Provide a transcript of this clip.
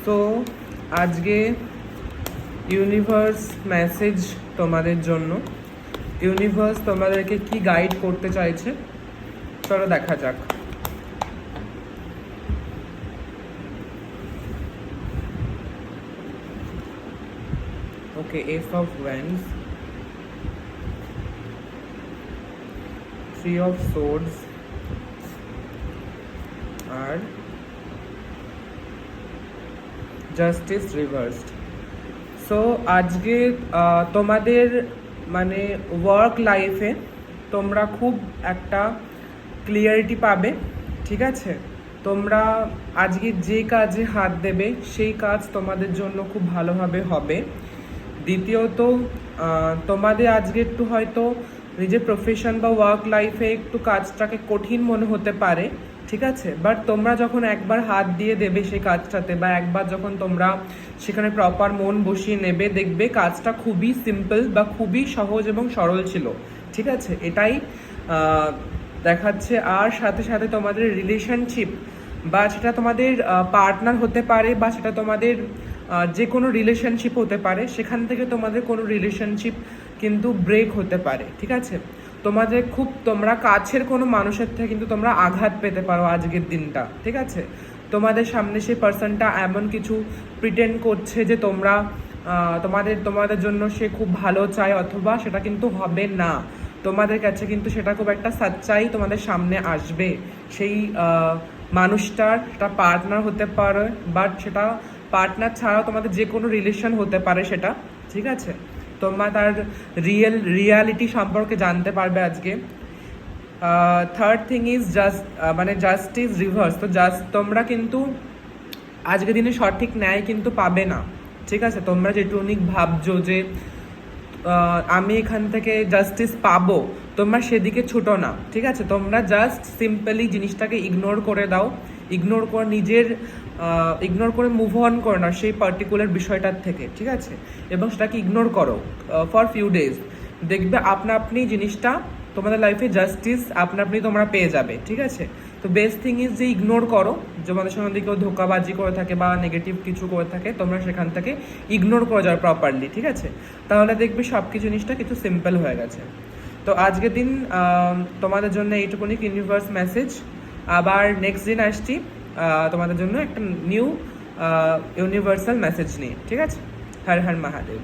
So আজকে universe message তোমাদের জন্য। ইউনিভার্স তোমাদেরকে কি গাইড করতে চাইছে চলো দেখা যাক। Okay, ace of wands, three of swords আর জাস্টিস রিভার্সড। সো আজকে তোমাদের মানে ওয়ার্ক লাইফে তোমরা খুব একটা ক্লিয়ারিটি পাবে, ঠিক আছে? তোমরা আজকে যে কাজে হাত দেবে সেই কাজ তোমাদের জন্য খুব ভালোভাবে হবে। দ্বিতীয়ত তোমাদের আজকে একটু হয়তো নিজের প্রফেশন বা ওয়ার্ক লাইফে একটু কাজটাকে কঠিন মনে হতে পারে, ঠিক আছে? বাট তোমরা যখন একবার হাত দিয়ে দেবে সেই কাজটাতে বা একবার যখন তোমরা সেখানে প্রপার মন বসিয়ে নেবে, দেখবে কাজটা খুবই সিম্পল বা খুবই সহজ এবং সরল ছিল, ঠিক আছে? এটাই দেখাচ্ছে। আর সাথে সাথে তোমাদের রিলেশনশিপ বা সেটা তোমাদের পার্টনার হতে পারে বা সেটা তোমাদের যে কোনো রিলেশনশিপ হতে পারে, সেখান থেকে তোমাদের কোনো রিলেশনশিপ কিন্তু ব্রেক হতে পারে, ঠিক আছে? তোমাদের খুব তোমরা কাছের কোনো মানুষের থেকে কিন্তু তোমরা আঘাত পেতে পারো আজকের দিনটা, ঠিক আছে? তোমাদের সামনে সেই পার্সনটা এমন কিছু প্রিটেন্ড করছে যে তোমরা তোমাদের জন্য সে খুব ভালো চায়, অথবা সেটা কিন্তু হবে না। তোমাদের কাছে কিন্তু সেটা খুব একটা সাচ্চাই তোমাদের সামনে আসবে। সেই মানুষটার সেটা পার্টনার হতে পারে, বাট সেটা পার্টনার ছাড়াও তোমাদের যে কোনো রিলেশন হতে পারে সেটা, ঠিক আছে? তোমরা তার রিয়ালিটি সম্পর্কে জানতে পারবে আজকে। Third thing is justice reverse. তো তোমরা কিন্তু আজকের দিনে সঠিক ন্যায় কিন্তু পাবে না, ঠিক আছে? তোমরা যেটুকুনি ভাবছো যে আমি এখান থেকে জাস্টিস পাবো, তোমরা সেদিকে ছুটো না, ঠিক আছে? তোমরা জাস্ট সিম্পলি জিনিসটাকে ইগনোর করে দাও, ইগনোর করে মুভ অন করো না সেই পার্টিকুলার বিষয়টার থেকে, ঠিক আছে? এবং সেটাকে ইগনোর করো ফর ফিউ ডেজ। দেখবে আপনি জিনিসটা তোমাদের লাইফে জাস্টিস আপনি তোমরা পেয়ে যাবে, ঠিক আছে? তো বেস্ট থিং ইজ যে ইগনোর করো। তোমাদের সঙ্গে কেউ ধোকাবাজি করে থাকে বা নেগেটিভ কিছু করে থাকে, তোমরা সেখান থেকে ইগনোর করে যাও প্রপারলি, ঠিক আছে? তাহলে দেখবে সব কিছু জিনিসটা কিছু সিম্পল হয়ে গেছে। তো আজকের দিন তোমাদের জন্য এইটুকুনি ইউনিভার্স মেসেজ। আবার নেক্সট দিন আসছি তোমাদের জন্য একটা নিউ ইউনিভার্সাল মেসেজ নিয়ে, ঠিক আছে? হর হর মহাদেব।